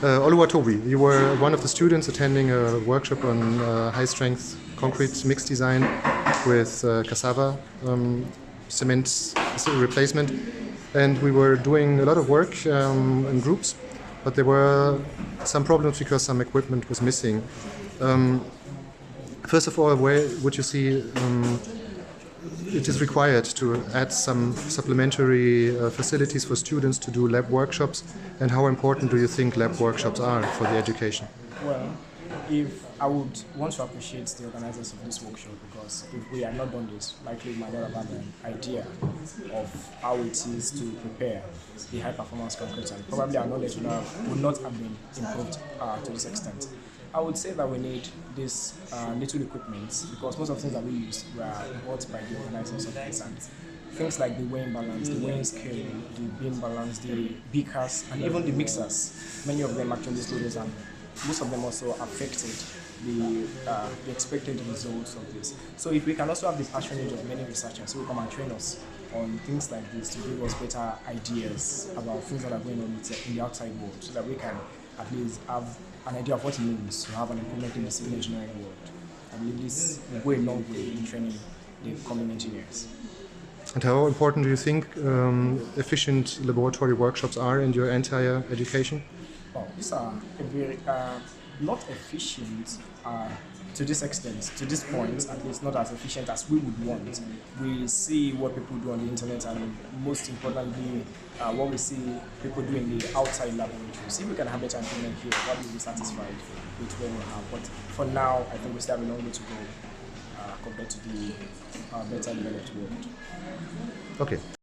Oluwatobi, you were one of the students attending a workshop on high-strength concrete mix design with cassava cement replacement, and we were doing a lot of work in groups, but there were some problems because some equipment was missing. First of all, where would you see it is required to add some supplementary facilities for students to do lab workshops, and how important do you think lab workshops are for the education? Well, if I would want to appreciate the organizers of this workshop, because if we had not done this, likely we might not have had an idea of how it is to prepare the high performance concrete, and probably our knowledge would not have been improved to this extent. I would say that we need this little equipment, because most of the things that we use were bought by the organizers of this, and things like the weighing balance, the weighing scale, the beam balance, the beakers, and even the mixers. Many of them actually loaders, and most of them also affected the expected results of this. So if we can also have the patronage of many researchers who will come and train us on things like this to give us better ideas about things that are going on in the outside world, so that we can at least have an idea of what it means to have an improvement in the civil engineering world. I believe this will go a long way in training the coming engineers. And how important do you think efficient laboratory workshops are in your entire education? Well, these are very not efficient to this extent, to this point, at least not as efficient as we would want. We see what people do on the internet, and most importantly, what we see people do in the outside laboratories. If we can have better improvement here, probably we'll be satisfied with what we have. But for now, I think we still have a long way to go compared to the better developed world. Okay.